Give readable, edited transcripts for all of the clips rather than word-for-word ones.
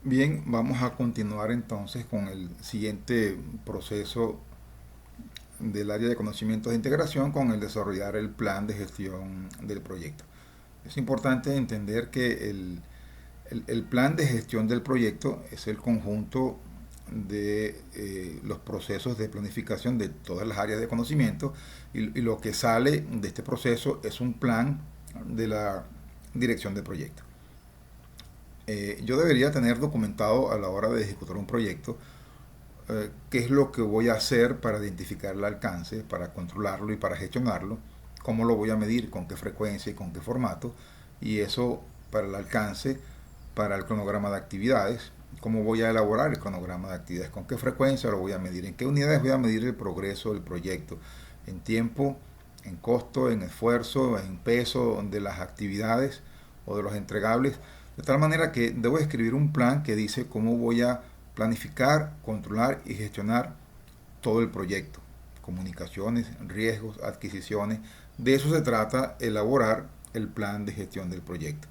Bien, vamos a continuar entonces con el siguiente proceso del área de conocimientos de integración con el desarrollar el plan de gestión del proyecto. Es importante entender que el plan de gestión del proyecto es el conjunto de los procesos de planificación de todas las áreas de conocimiento y lo que sale de este proceso es un plan de la dirección del proyecto. Yo debería tener documentado a la hora de ejecutar un proyecto qué es lo que voy a hacer para identificar el alcance, para controlarlo y para gestionarlo, cómo lo voy a medir, con qué frecuencia y con qué formato, y eso para el alcance, para el cronograma de actividades, cómo voy a elaborar el cronograma de actividades, con qué frecuencia lo voy a medir, en qué unidades voy a medir el progreso del proyecto, en tiempo, en costo, en esfuerzo, en peso de las actividades o de los entregables, de tal manera que debo escribir un plan que dice cómo voy a planificar, controlar y gestionar todo el proyecto. Comunicaciones, riesgos, adquisiciones. De eso se trata elaborar el plan de gestión del proyecto.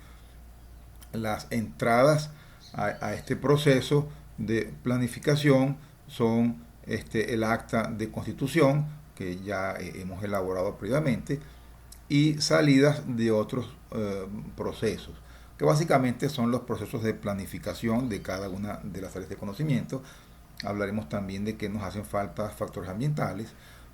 Las entradas a este proceso de planificación son el acta de constitución que ya hemos elaborado previamente y salidas de otros procesos, que básicamente son los procesos de planificación de cada una de las áreas de conocimiento. Hablaremos también de que nos hacen falta factores ambientales,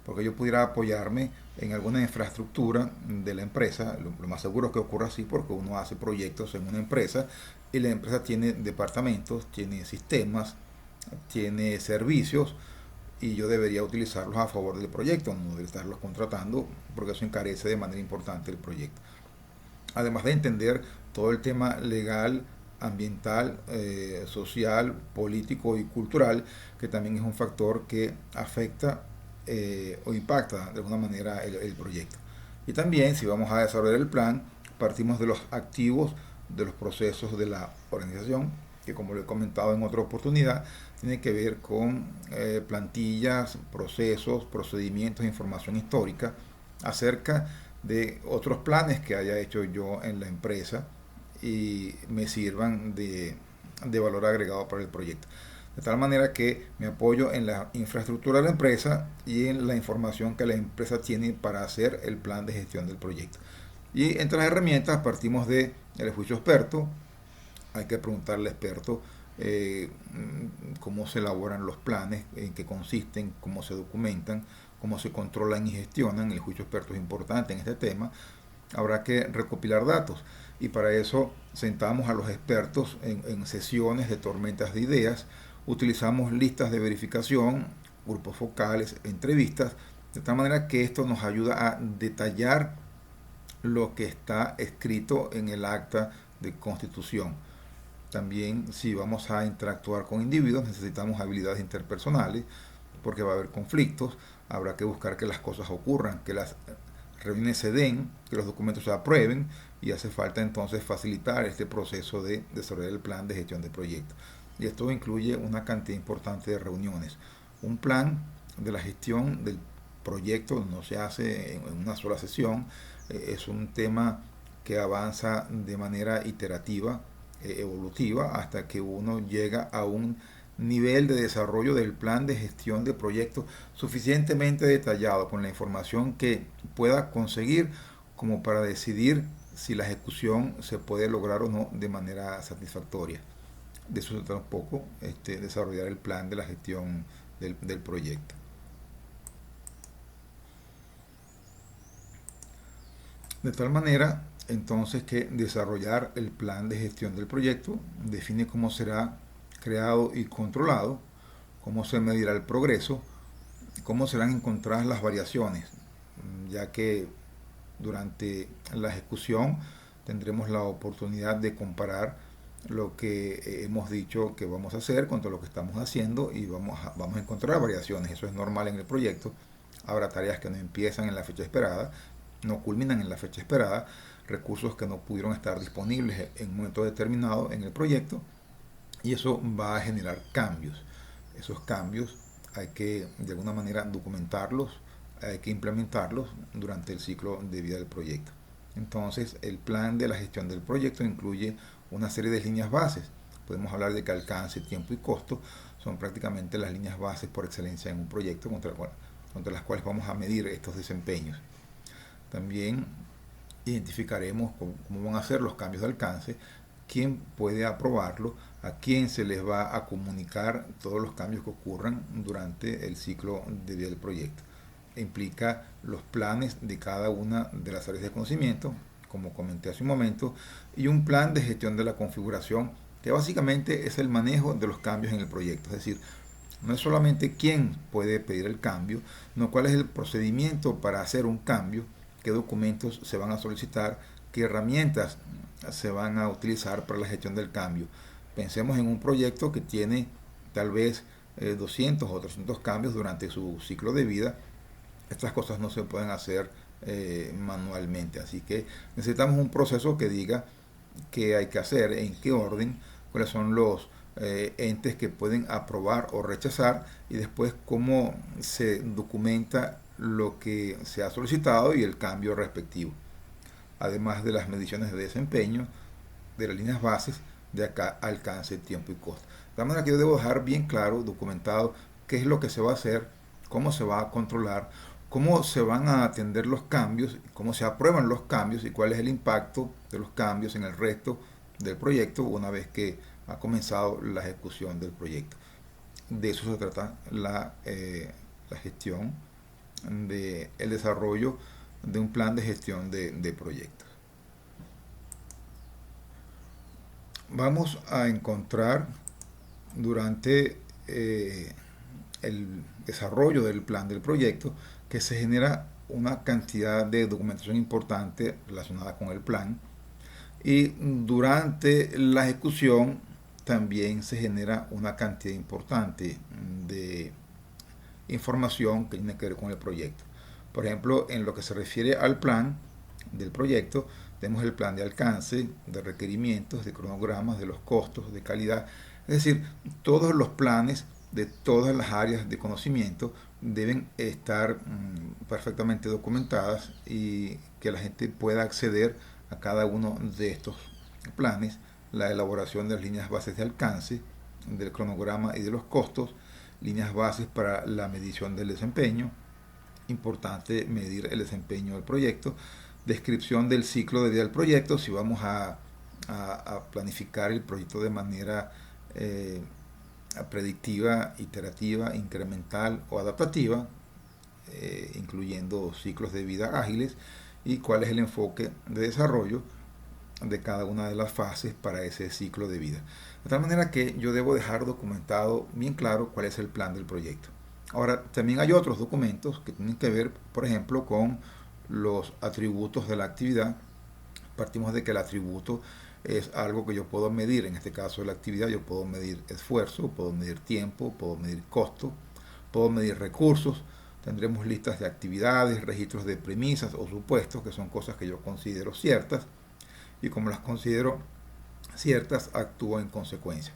porque yo pudiera apoyarme en alguna infraestructura de la empresa. Lo más seguro es que ocurra así porque uno hace proyectos en una empresa y la empresa tiene departamentos, tiene sistemas, tiene servicios y yo debería utilizarlos a favor del proyecto, no de estarlos contratando, porque eso encarece de manera importante el proyecto. Además de entender todo el tema legal, ambiental, social, político y cultural, que también es un factor que afecta o impacta de alguna manera el proyecto. Y también, si vamos a desarrollar el plan, partimos de los activos de los procesos de la organización, que como lo he comentado en otra oportunidad, tiene que ver con plantillas, procesos, procedimientos, información histórica acerca de otros planes que haya hecho yo en la empresa y me sirvan de valor agregado para el proyecto. De tal manera que me apoyo en la infraestructura de la empresa y en la información que la empresa tiene para hacer el plan de gestión del proyecto. Y entre las herramientas partimos de el juicio experto. Hay que preguntarle al experto cómo se elaboran los planes, en qué consisten, cómo se documentan, cómo se controlan y gestionan. El juicio experto es importante en este tema. Habrá que recopilar datos y para eso sentamos a los expertos en sesiones de tormentas de ideas, utilizamos listas de verificación, grupos focales, entrevistas, de tal manera que esto nos ayuda a detallar lo que está escrito en el acta de constitución. También si vamos a interactuar con individuos necesitamos habilidades interpersonales porque va a haber conflictos, habrá que buscar que las cosas ocurran, que las reuniones se den, que los documentos se aprueben y hace falta entonces facilitar este proceso de desarrollar el plan de gestión de proyectos. Y esto incluye una cantidad importante de reuniones. Un plan de la gestión del proyecto no se hace en una sola sesión, es un tema que avanza de manera iterativa, evolutiva, hasta que uno llega a un nivel de desarrollo del plan de gestión de proyectos suficientemente detallado con la información que pueda conseguir como para decidir si la ejecución se puede lograr o no de manera satisfactoria. De eso se trata un poco, desarrollar el plan de la gestión del proyecto. De tal manera, entonces, que desarrollar el plan de gestión del proyecto define cómo será creado y controlado, cómo se medirá el progreso, cómo serán encontradas las variaciones, ya que durante la ejecución tendremos la oportunidad de comparar lo que hemos dicho que vamos a hacer contra lo que estamos haciendo y vamos a encontrar variaciones. Eso es normal en el proyecto. Habrá tareas que no empiezan en la fecha esperada, no culminan en la fecha esperada, recursos que no pudieron estar disponibles en un momento determinado en el proyecto y eso va a generar cambios. Esos cambios hay que de alguna manera documentarlos, hay que implementarlos durante el ciclo de vida del proyecto. Entonces, el plan de la gestión del proyecto incluye una serie de líneas bases. podemos hablar de que alcance, tiempo y costo son prácticamente las líneas bases por excelencia en un proyecto contra las cuales vamos a medir estos desempeños. También identificaremos cómo van a ser los cambios de alcance, quién puede aprobarlo, a quién se les va a comunicar todos los cambios que ocurran durante el ciclo de vida del proyecto. Implica los planes de cada una de las áreas de conocimiento, como comenté hace un momento, y un plan de gestión de la configuración, que básicamente es el manejo de los cambios en el proyecto. Es decir, no es solamente quién puede pedir el cambio, sino cuál es el procedimiento para hacer un cambio, qué documentos se van a solicitar, qué herramientas se van a utilizar para la gestión del cambio. Pensemos en un proyecto que tiene tal vez 200 o 300 cambios durante su ciclo de vida. Estas cosas no se pueden hacer manualmente, así que necesitamos un proceso que diga qué hay que hacer, en qué orden, cuáles son los entes que pueden aprobar o rechazar, y después cómo se documenta lo que se ha solicitado y el cambio respectivo, además de las mediciones de desempeño, de las líneas bases, de acá alcance, tiempo y costo. De manera que yo debo dejar bien claro, documentado, qué es lo que se va a hacer, cómo se va a controlar, cómo se van a atender los cambios, cómo se aprueban los cambios y cuál es el impacto de los cambios en el resto del proyecto una vez que ha comenzado la ejecución del proyecto. De eso se trata la gestión, el desarrollo de un plan de gestión de proyectos. Vamos a encontrar durante el desarrollo del plan del proyecto que se genera una cantidad de documentación importante relacionada con el plan, y durante la ejecución también se genera una cantidad importante de información que tiene que ver con el proyecto. Por ejemplo, en lo que se refiere al plan del proyecto, tenemos el plan de alcance, de requerimientos, de cronogramas, de los costos, de calidad. Es decir, todos los planes de todas las áreas de conocimiento deben estar perfectamente documentadas y que la gente pueda acceder a cada uno de estos planes, la elaboración de las líneas bases de alcance, del cronograma y de los costos, líneas bases para la medición del desempeño, importante medir el desempeño del proyecto, descripción del ciclo de vida del proyecto, si vamos a planificar el proyecto de manera predictiva, iterativa, incremental o adaptativa, incluyendo ciclos de vida ágiles, y cuál es el enfoque de desarrollo de cada una de las fases para ese ciclo de vida. De tal manera que yo debo dejar documentado bien claro cuál es el plan del proyecto. Ahora, también hay otros documentos que tienen que ver, por ejemplo, con los atributos de la actividad. Partimos de que el atributo es algo que yo puedo medir. En este caso de la actividad yo puedo medir esfuerzo, puedo medir tiempo, puedo medir costo, puedo medir recursos. Tendremos listas de actividades, registros de premisas o supuestos, que son cosas que yo considero ciertas, y como las considero ciertas, actúo en consecuencia.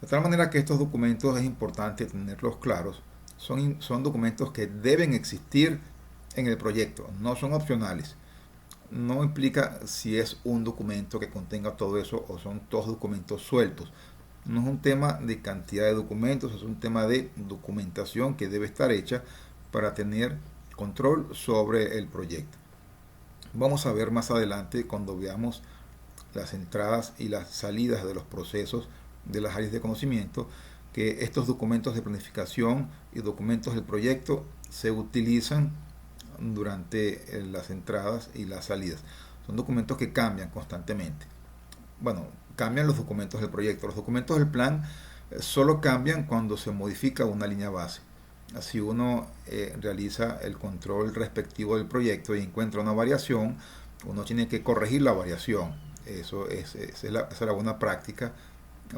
De tal manera que estos documentos es importante tenerlos claros. Son documentos que deben existir en el proyecto, no son opcionales. No implica si es un documento que contenga todo eso o son todos documentos sueltos. No es un tema de cantidad de documentos, es un tema de documentación que debe estar hecha para tener control sobre el proyecto. Vamos a ver más adelante, cuando veamos las entradas y las salidas de los procesos de las áreas de conocimiento, que estos documentos de planificación y documentos del proyecto se utilizan durante las entradas y las salidas. Son documentos que cambian constantemente. Bueno, cambian los documentos del proyecto. Los documentos del plan solo cambian cuando se modifica una línea base. Si uno realiza el control respectivo del proyecto y encuentra una variación, uno tiene que corregir la variación. Esa es la buena práctica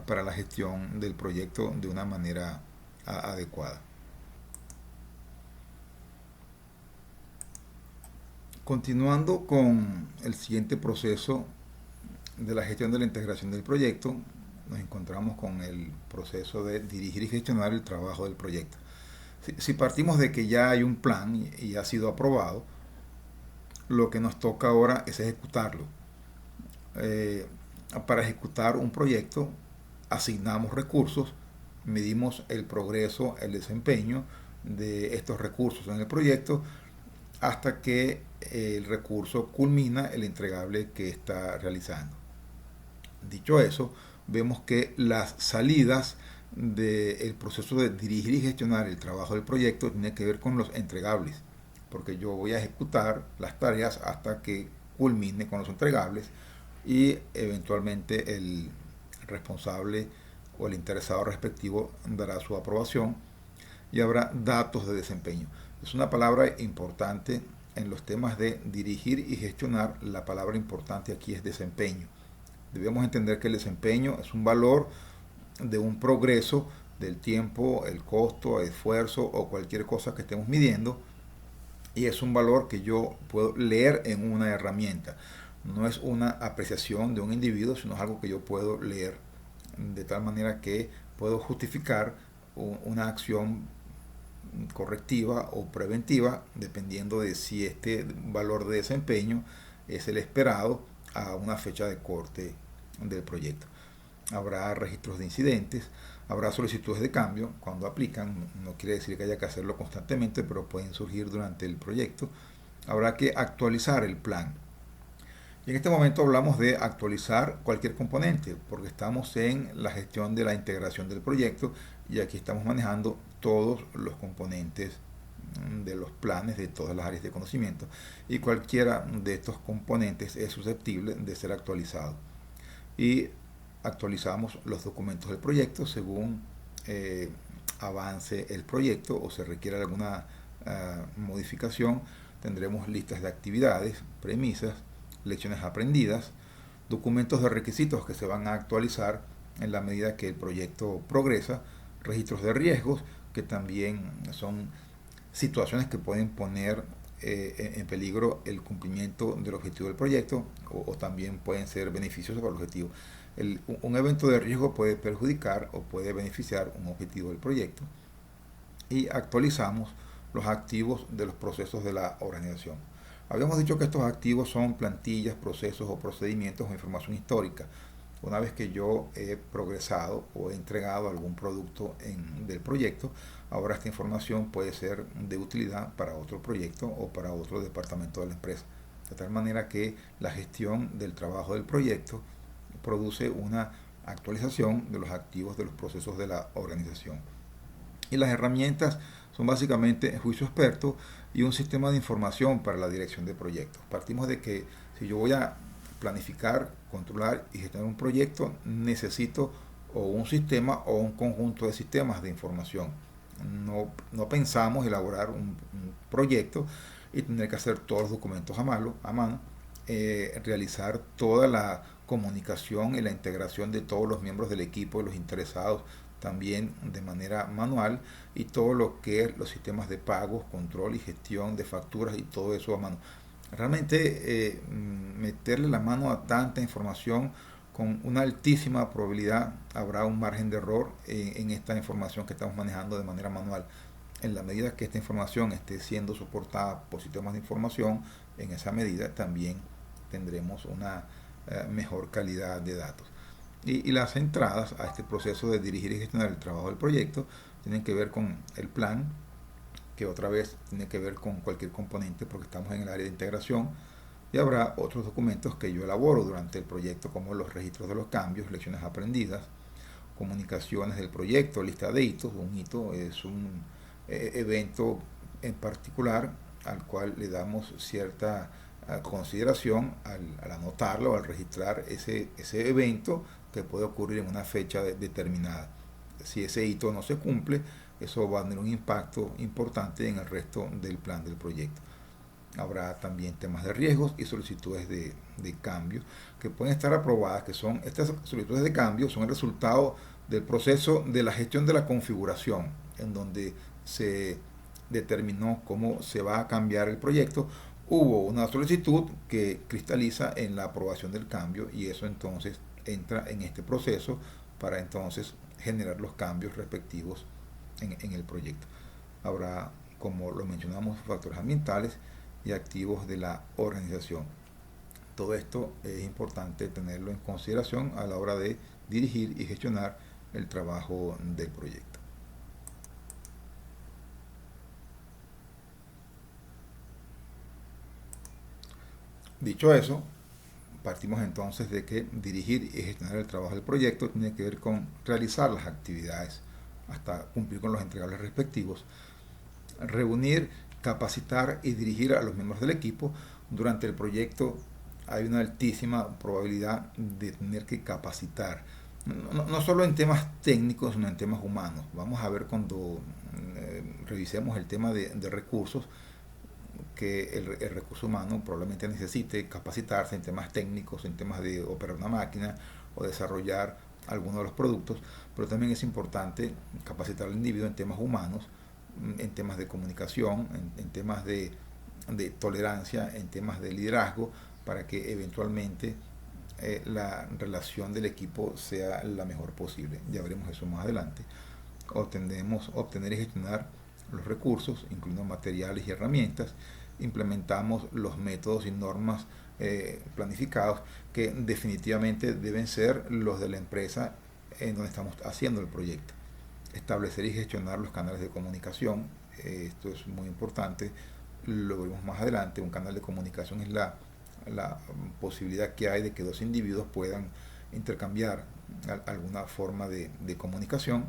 para la gestión del proyecto de una manera adecuada. Continuando con el siguiente proceso de la gestión de la integración del proyecto, nos encontramos con el proceso de dirigir y gestionar el trabajo del proyecto. Si partimos de que ya hay un plan y ha sido aprobado, lo que nos toca ahora es ejecutarlo. Para ejecutar un proyecto asignamos recursos, medimos el progreso, el desempeño de estos recursos en el proyecto hasta que el recurso culmina el entregable que está realizando. Dicho eso, vemos que las salidas del proceso de dirigir y gestionar el trabajo del proyecto tiene que ver con los entregables, porque yo voy a ejecutar las tareas hasta que culmine con los entregables y eventualmente el responsable o el interesado respectivo dará su aprobación y habrá datos de desempeño. Es una palabra importante en los temas de dirigir y gestionar. La palabra importante aquí es desempeño. Debemos entender que el desempeño es un valor de un progreso del tiempo, el costo, el esfuerzo o cualquier cosa que estemos midiendo, y es un valor que yo puedo leer en una herramienta. No es una apreciación de un individuo, sino es algo que yo puedo leer de tal manera que puedo justificar una acción correctiva o preventiva dependiendo de si este valor de desempeño es el esperado a una fecha de corte del proyecto. Habrá registros de incidentes, habrá solicitudes de cambio cuando aplican, no quiere decir que haya que hacerlo constantemente, pero pueden surgir durante el proyecto. Habrá que actualizar el plan. Y en este momento hablamos de actualizar cualquier componente, porque estamos en la gestión de la integración del proyecto y aquí estamos manejando todos los componentes de los planes de todas las áreas de conocimiento y cualquiera de estos componentes es susceptible de ser actualizado. Y actualizamos los documentos del proyecto según avance el proyecto o se requiera alguna modificación. Tendremos listas de actividades, premisas, lecciones aprendidas, documentos de requisitos que se van a actualizar en la medida que el proyecto progresa, registros de riesgos que también son situaciones que pueden poner en peligro el cumplimiento del objetivo del proyecto o también pueden ser beneficiosos para el objetivo. Un evento de riesgo puede perjudicar o puede beneficiar un objetivo del proyecto. Y actualizamos los activos de los procesos de la organización. Habíamos dicho que estos activos son plantillas, procesos o procedimientos o información histórica. Una vez que yo he progresado o he entregado algún producto del proyecto, ahora esta información puede ser de utilidad para otro proyecto o para otro departamento de la empresa. De tal manera que la gestión del trabajo del proyecto produce una actualización de los activos de los procesos de la organización. Y las herramientas son básicamente juicio experto y un sistema de información para la dirección de proyectos. Partimos de que si yo voy a planificar, controlar y gestionar un proyecto, necesito o un sistema o un conjunto de sistemas de información. No pensamos elaborar un proyecto y tener que hacer todos los documentos a mano, realizar toda la comunicación y la integración de todos los miembros del equipo y los interesados también de manera manual y todo lo que es los sistemas de pagos, control y gestión de facturas y todo eso a mano. Realmente meterle la mano a tanta información con una altísima probabilidad habrá un margen de error en esta información que estamos manejando de manera manual. En la medida que esta información esté siendo soportada por sistemas de información, en esa medida también tendremos una mejor calidad de datos. Y las entradas a este proceso de dirigir y gestionar el trabajo del proyecto tienen que ver con el plan, que otra vez tiene que ver con cualquier componente porque estamos en el área de integración, y habrá otros documentos que yo elaboro durante el proyecto como los registros de los cambios, lecciones aprendidas, comunicaciones del proyecto, lista de hitos. Un hito es un evento en particular al cual le damos cierta consideración al anotarlo, al registrar ese evento que puede ocurrir en una fecha determinada. Si ese hito no se cumple, eso va a tener un impacto importante en el resto del plan del proyecto. Habrá también temas de riesgos y solicitudes de cambio que pueden estar aprobadas, que son estas solicitudes de cambio, son el resultado del proceso de la gestión de la configuración, en donde se determinó cómo se va a cambiar el proyecto. Hubo una solicitud que cristaliza en la aprobación del cambio y eso entonces entra en este proceso para entonces generar los cambios respectivos en el proyecto. Habrá, como lo mencionamos, factores ambientales y activos de la organización. Todo esto es importante tenerlo en consideración a la hora de dirigir y gestionar el trabajo del proyecto. Dicho eso, partimos entonces de que dirigir y gestionar el trabajo del proyecto tiene que ver con realizar las actividades hasta cumplir con los entregables respectivos, reunir, capacitar y dirigir a los miembros del equipo. Durante el proyecto hay una altísima probabilidad de tener que capacitar, no solo en temas técnicos, sino en temas humanos. Vamos a ver cuando revisemos el tema de recursos, que el recurso humano probablemente necesite capacitarse en temas técnicos, en temas de operar una máquina o desarrollar alguno de los productos, pero también es importante capacitar al individuo en temas humanos, en temas de comunicación, en temas de tolerancia, en temas de liderazgo, para que eventualmente la relación del equipo sea la mejor posible. Ya veremos eso más adelante. Obtener y gestionar los recursos, incluyendo materiales y herramientas. Implementamos los métodos y normas planificados, que definitivamente deben ser los de la empresa en donde estamos haciendo el proyecto. Establecer y gestionar los canales de comunicación. Esto es muy importante, lo veremos más adelante. Un canal de comunicación es la posibilidad que hay de que dos individuos puedan intercambiar alguna forma de comunicación.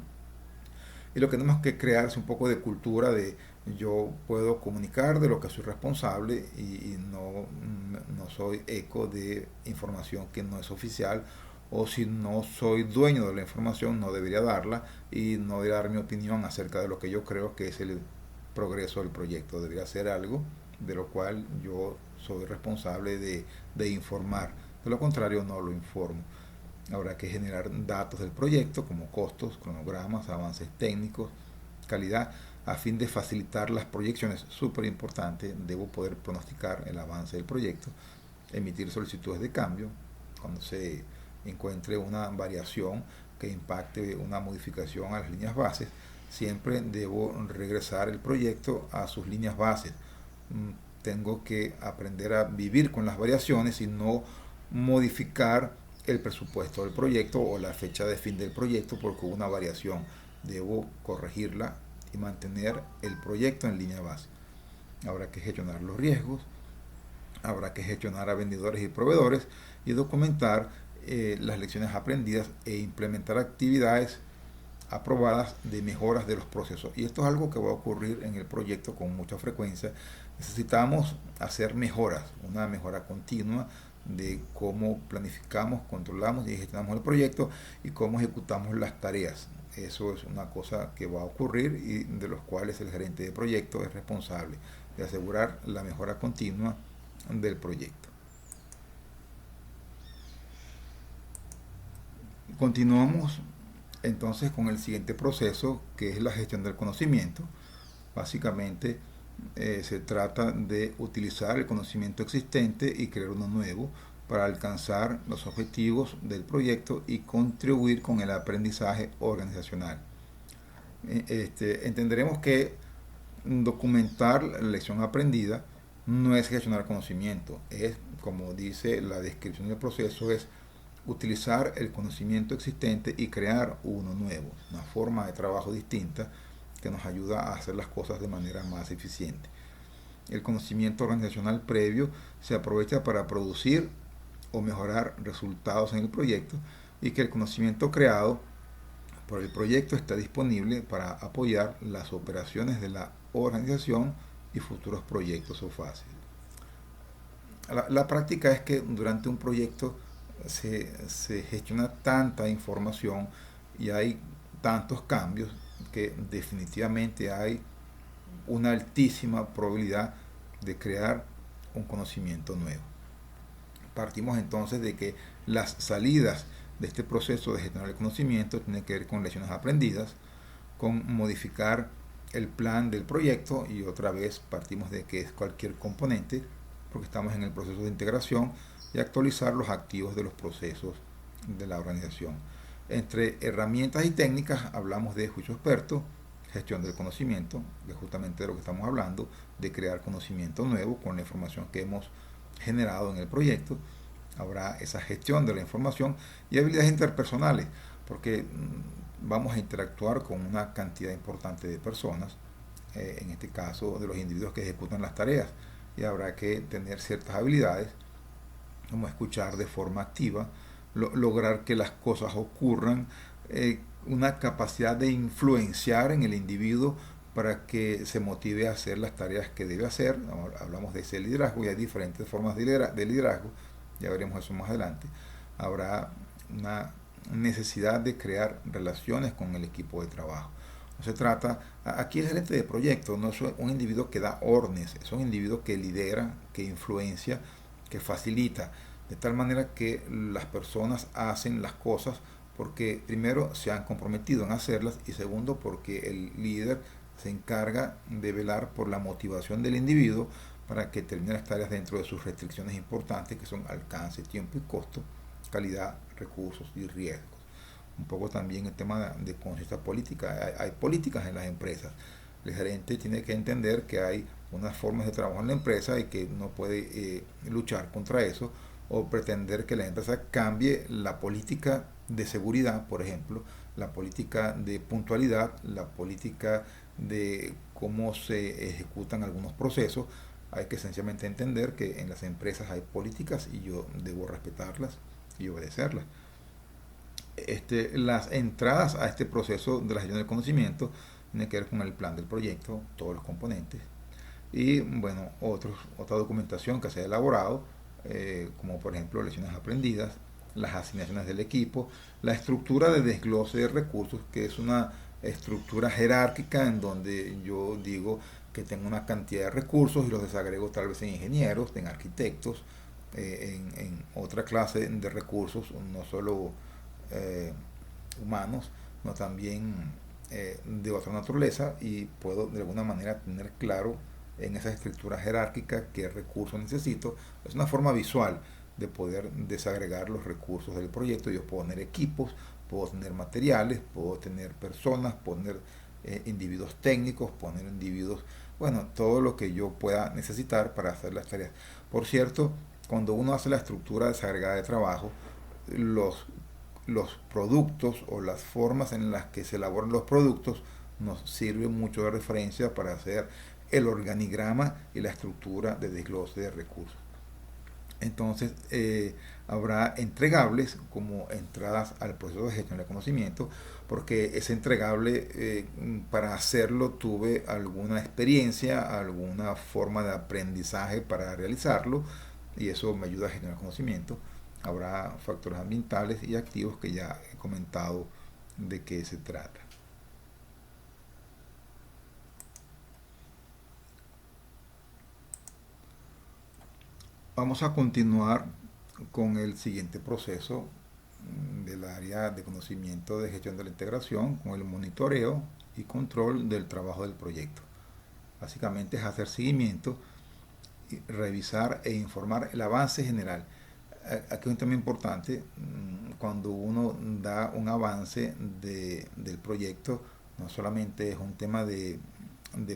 Y lo que tenemos que crear es un poco de cultura de yo puedo comunicar de lo que soy responsable y no soy eco de información que no es oficial, o si no soy dueño de la información no debería darla y no debería dar mi opinión acerca de lo que yo creo que es el progreso del proyecto. Debería ser algo de lo cual yo soy responsable de informar. De lo contrario no lo informo. Habrá que generar datos del proyecto como costos, cronogramas, avances técnicos, calidad, a fin de facilitar las proyecciones. Súper importante, debo poder pronosticar el avance del proyecto, emitir solicitudes de cambio cuando se encuentre una variación que impacte una modificación a las líneas bases. Siempre debo regresar el proyecto a sus líneas bases. Tengo que aprender a vivir con las variaciones y no modificar el presupuesto del proyecto o la fecha de fin del proyecto porque hubo una variación. Debo corregirla y mantener el proyecto en línea base. Habrá que gestionar los riesgos, habrá que gestionar a vendedores y proveedores y documentar las lecciones aprendidas e implementar actividades aprobadas de mejoras de los procesos. Y esto es algo que va a ocurrir en el proyecto con mucha frecuencia. Necesitamos hacer mejoras, una mejora continua de cómo planificamos, controlamos y gestionamos el proyecto y cómo ejecutamos las tareas. Eso es una cosa que va a ocurrir y de los cuales el gerente de proyecto es responsable de asegurar la mejora continua del proyecto. Continuamos entonces con el siguiente proceso, que es la gestión del conocimiento. Básicamente se trata de utilizar el conocimiento existente y crear uno nuevo para alcanzar los objetivos del proyecto y contribuir con el aprendizaje organizacional. Entenderemos que documentar la lección aprendida no es gestionar conocimiento, es, como dice la descripción del proceso, es utilizar el conocimiento existente y crear uno nuevo, una forma de trabajo distinta que nos ayuda a hacer las cosas de manera más eficiente. El conocimiento organizacional previo se aprovecha para producir o mejorar resultados en el proyecto, y que el conocimiento creado por el proyecto está disponible para apoyar las operaciones de la organización y futuros proyectos o fases. La práctica es que durante un proyecto se gestiona tanta información y hay tantos cambios que definitivamente hay una altísima probabilidad de crear un conocimiento nuevo. Partimos entonces de que las salidas de este proceso de gestionar el conocimiento tienen que ver con lecciones aprendidas, con modificar el plan del proyecto, y otra vez partimos de que es cualquier componente porque estamos en el proceso de integración, y actualizar los activos de los procesos de la organización. Entre herramientas y técnicas hablamos de juicio experto, gestión del conocimiento, que es justamente de lo que estamos hablando, de crear conocimiento nuevo con la información que hemos generado en el proyecto, habrá esa gestión de la información y habilidades interpersonales, porque vamos a interactuar con una cantidad importante de personas, en este caso de los individuos que ejecutan las tareas, y habrá que tener ciertas habilidades como escuchar de forma activa, lograr que las cosas ocurran, una capacidad de influenciar en el individuo para que se motive a hacer las tareas que debe hacer. Hablamos de ese liderazgo y hay diferentes formas de liderazgo, ya veremos eso más adelante. Habrá una necesidad de crear relaciones con el equipo de trabajo. No se trata, aquí el gerente de proyecto no es un individuo que da órdenes, es un individuo que lidera, que influencia, que facilita, de tal manera que las personas hacen las cosas porque primero se han comprometido en hacerlas y segundo porque el líder se encarga de velar por la motivación del individuo para que termine las tareas dentro de sus restricciones importantes que son alcance, tiempo y costo, calidad, recursos y riesgos. Un poco también el tema de conciencia política. Hay políticas en las empresas. El gerente tiene que entender que hay unas formas de trabajo en la empresa y que no puede luchar contra eso o pretender que la empresa cambie la política de seguridad, por ejemplo, la política de puntualidad, la política de cómo se ejecutan algunos procesos. Hay que sencillamente entender que en las empresas hay políticas y yo debo respetarlas y obedecerlas. Las entradas a este proceso de la gestión del conocimiento tienen que ver con el plan del proyecto, todos los componentes y bueno, otra documentación que se ha elaborado, como por ejemplo lecciones aprendidas, las asignaciones del equipo, la estructura de desglose de recursos, que es una estructura jerárquica en donde yo digo que tengo una cantidad de recursos y los desagrego tal vez en ingenieros, en arquitectos, en otra clase de recursos, no solo humanos, no también de otra naturaleza, y puedo de alguna manera tener claro en esa estructura jerárquica qué recursos necesito. Es una forma visual de poder desagregar los recursos del proyecto. Yo puedo tener equipos, puedo tener materiales, puedo tener personas, puedo tener individuos técnicos, puedo tener individuos, bueno, todo lo que yo pueda necesitar para hacer las tareas. Por cierto, cuando uno hace la estructura desagregada de trabajo, los los productos o las formas en las que se elaboran los productos nos sirve mucho de referencia para hacer el organigrama y la estructura de desglose de recursos. Entonces, habrá entregables como entradas al proceso de gestión de conocimiento, porque ese entregable, para hacerlo tuve alguna experiencia, alguna forma de aprendizaje para realizarlo, y eso me ayuda a generar conocimiento. Habrá factores ambientales y activos que ya he comentado de qué se trata. Vamos a continuar con el siguiente proceso del área de conocimiento de gestión de la integración, con el monitoreo y control del trabajo del proyecto. Básicamente es hacer seguimiento, revisar e informar el avance general. Aquí es un tema importante: cuando uno da un avance del proyecto, no solamente es un tema de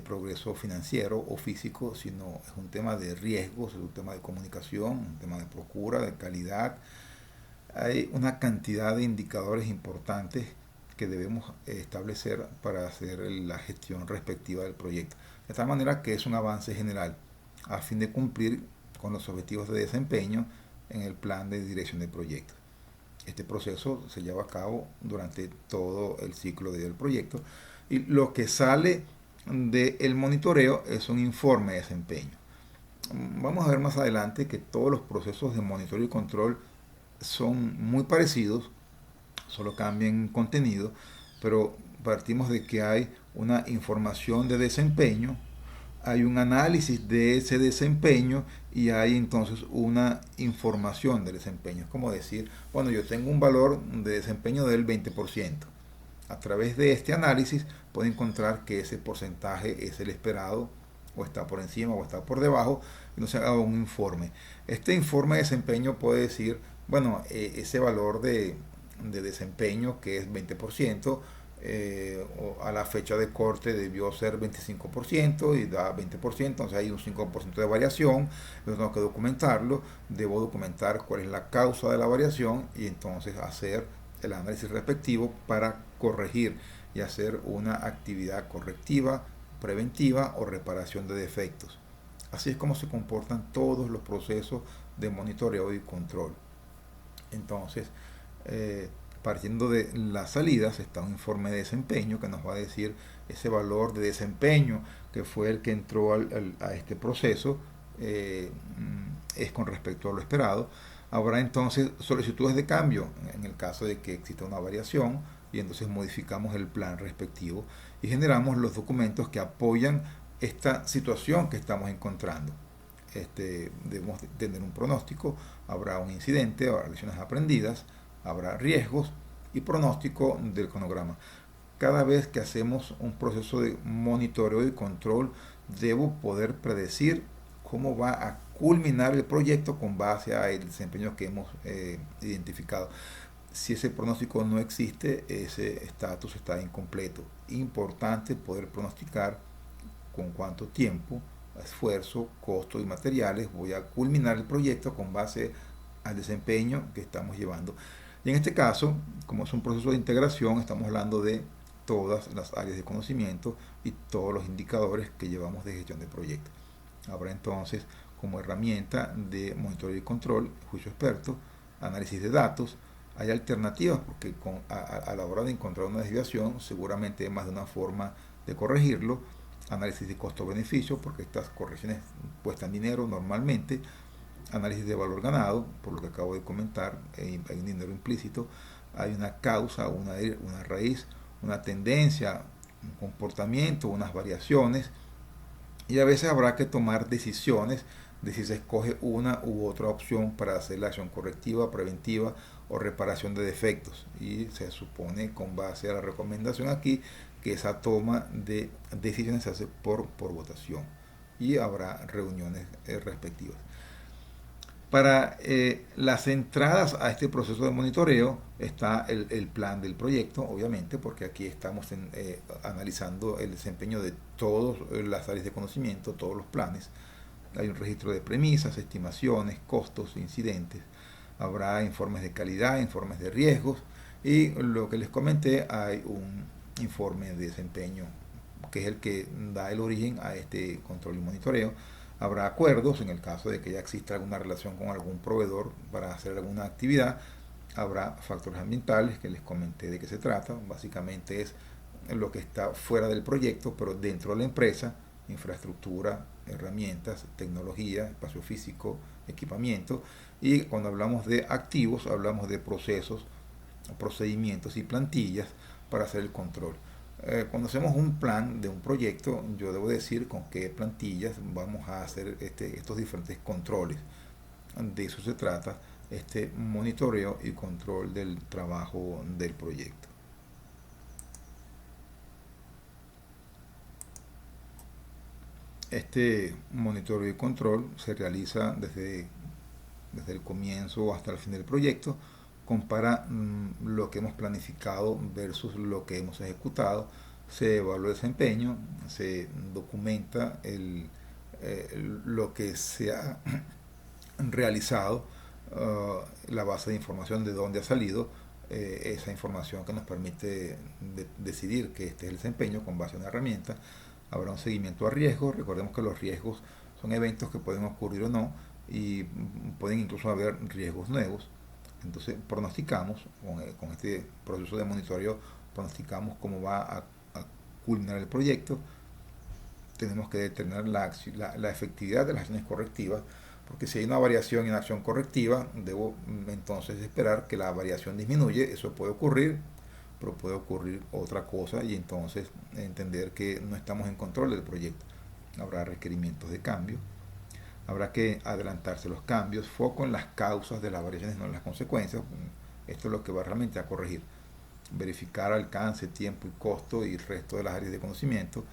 progreso financiero o físico, sino es un tema de riesgos, es un tema de comunicación, un tema de procura, de calidad. Hay una cantidad de indicadores importantes que debemos establecer para hacer la gestión respectiva del proyecto. De tal manera que es un avance general a fin de cumplir con los objetivos de desempeño en el plan de dirección del proyecto. Este proceso se lleva a cabo durante todo el ciclo del proyecto y lo que sale del monitoreo es un informe de desempeño. Vamos a ver más adelante que todos los procesos de monitoreo y control son muy parecidos, solo cambian contenido, pero partimos de que hay una información de desempeño, hay un análisis de ese desempeño y hay entonces una información del desempeño. Es como decir, bueno, yo tengo un valor de desempeño del 20%. A través de este análisis puedo encontrar que ese porcentaje es el esperado, o está por encima o está por debajo, y no se haga un informe. Este informe de desempeño puede decir, bueno, ese valor de desempeño que es 20%, a la fecha de corte debió ser 25% y da 20%, entonces hay un 5% de variación, yo tengo que documentarlo, debo documentar cuál es la causa de la variación y entonces hacer el análisis respectivo para corregir y hacer una actividad correctiva, preventiva o reparación de defectos. Así es como se comportan todos los procesos de monitoreo y control. Entonces, eh, partiendo de las salidas está un informe de desempeño que nos va a decir ese valor de desempeño que fue el que entró a este proceso, es con respecto a lo esperado. Habrá entonces solicitudes de cambio en el caso de que exista una variación y entonces modificamos el plan respectivo y generamos los documentos que apoyan esta situación que estamos encontrando. Debemos tener un pronóstico, habrá un incidente, habrá lecciones aprendidas, habrá riesgos y pronóstico del cronograma. Cada vez que hacemos un proceso de monitoreo y control, debo poder predecir cómo va a culminar el proyecto con base al desempeño que hemos identificado. Si ese pronóstico no existe, ese estatus está incompleto. Importante poder pronosticar con cuánto tiempo, esfuerzo, costo y materiales voy a culminar el proyecto con base al desempeño que estamos llevando. Y en este caso, como es un proceso de integración, estamos hablando de todas las áreas de conocimiento y todos los indicadores que llevamos de gestión de proyectos. Habrá entonces como herramienta de monitoreo y control, juicio experto, análisis de datos. Hay alternativas porque a la hora de encontrar una desviación seguramente hay más de una forma de corregirlo. Análisis de costo-beneficio porque estas correcciones cuestan dinero normalmente. Análisis de valor ganado, por lo que acabo de comentar, hay un dinero implícito, hay una causa, una raíz, una tendencia, un comportamiento, unas variaciones, y a veces habrá que tomar decisiones de si se escoge una u otra opción para hacer la acción correctiva, preventiva o reparación de defectos. Y se supone, con base a la recomendación aquí, que esa toma de decisiones se hace por votación y habrá reuniones respectivas. Para las entradas a este proceso de monitoreo está el plan del proyecto, obviamente, porque aquí estamos analizando el desempeño de todas las áreas de conocimiento, todos los planes. Hay un registro de premisas, estimaciones, costos, incidentes. Habrá informes de calidad, informes de riesgos y lo que les comenté, hay un informe de desempeño que es el que da el origen a este control y monitoreo. Habrá acuerdos en el caso de que ya exista alguna relación con algún proveedor para hacer alguna actividad. Habrá factores ambientales que les comenté de qué se trata. Básicamente es lo que está fuera del proyecto, pero dentro de la empresa: infraestructura, herramientas, tecnología, espacio físico, equipamiento. Y cuando hablamos de activos, hablamos de procesos, procedimientos y plantillas para hacer el control. Cuando hacemos un plan de un proyecto, yo debo decir con qué plantillas vamos a hacer estos diferentes controles. De eso se trata este monitoreo y control del trabajo del proyecto. Este monitoreo y control se realiza desde el comienzo hasta el fin del proyecto. Compara lo que hemos planificado versus lo que hemos ejecutado, se evalúa el desempeño, se documenta lo que se ha realizado, la base de información de dónde ha salido, esa información que nos permite decidir que este es el desempeño con base en una herramienta. Habrá un seguimiento a riesgos. Recordemos que los riesgos son eventos que pueden ocurrir o no y pueden incluso haber riesgos nuevos. Entonces pronosticamos, con este proceso de monitoreo, pronosticamos cómo va a culminar el proyecto. Tenemos que determinar la efectividad de las acciones correctivas, porque si hay una variación en la acción correctiva, debo entonces esperar que la variación disminuye. Eso puede ocurrir, pero puede ocurrir otra cosa y entonces entender que no estamos en control del proyecto. Habrá requerimientos de cambio. Habrá que adelantarse los cambios, foco en las causas de las variaciones, no en las consecuencias. Esto es lo que va realmente a corregir. Verificar alcance, tiempo y costo y el resto de las áreas de conocimiento.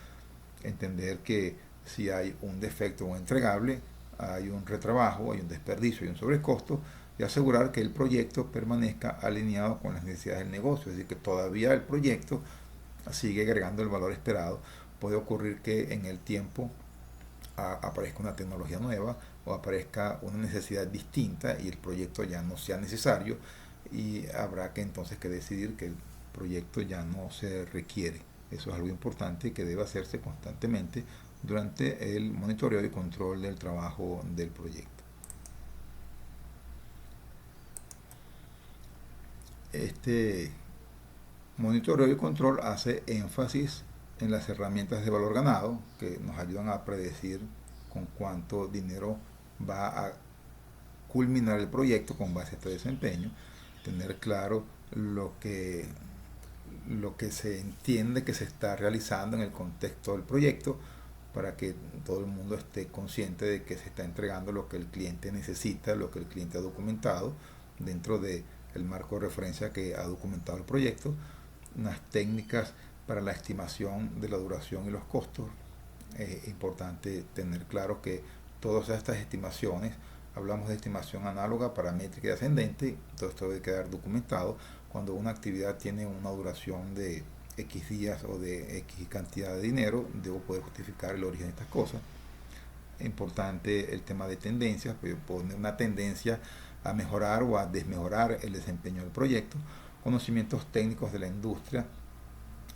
Entender que si hay un defecto o un entregable, hay un retrabajo, hay un desperdicio y un sobrecosto, y asegurar que el proyecto permanezca alineado con las necesidades del negocio. Es decir, que todavía el proyecto sigue agregando el valor esperado, puede ocurrir que en el tiempo aparezca una tecnología nueva o aparezca una necesidad distinta y el proyecto ya no sea necesario, y habrá que entonces que decidir que el proyecto ya no se requiere. Eso es algo importante que debe hacerse constantemente durante el monitoreo y control del trabajo del proyecto. Este monitoreo y control hace énfasis en las herramientas de valor ganado que nos ayudan a predecir con cuánto dinero va a culminar el proyecto con base a este desempeño, tener claro lo que se entiende que se está realizando en el contexto del proyecto para que todo el mundo esté consciente de que se está entregando lo que el cliente necesita, lo que el cliente ha documentado dentro del marco de referencia que ha documentado el proyecto, unas técnicas para la estimación de la duración y los costos. Es importante tener claro que todas estas estimaciones, hablamos de estimación análoga, paramétrica y ascendente, todo esto debe quedar documentado. Cuando una actividad tiene una duración de X días o de X cantidad de dinero, debo poder justificar el origen de estas cosas. Es importante el tema de tendencias, poner una tendencia a mejorar o a desmejorar el desempeño del proyecto, conocimientos técnicos de la industria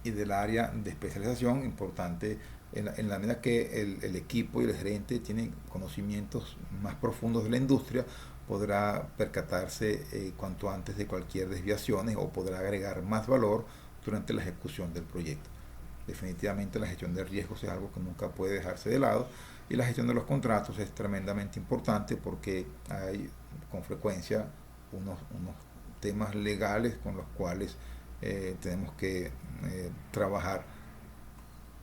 y del área de especialización, importante en la medida que el equipo y el gerente tienen conocimientos más profundos de la industria, podrá percatarse cuanto antes de cualquier desviaciones o podrá agregar más valor durante la ejecución del proyecto. Definitivamente la gestión de riesgos es algo que nunca puede dejarse de lado, y la gestión de los contratos es tremendamente importante porque hay con frecuencia unos temas legales con los cuales tenemos que trabajar.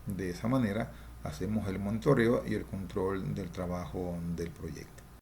De esa manera hacemos el monitoreo y el control del trabajo del proyecto.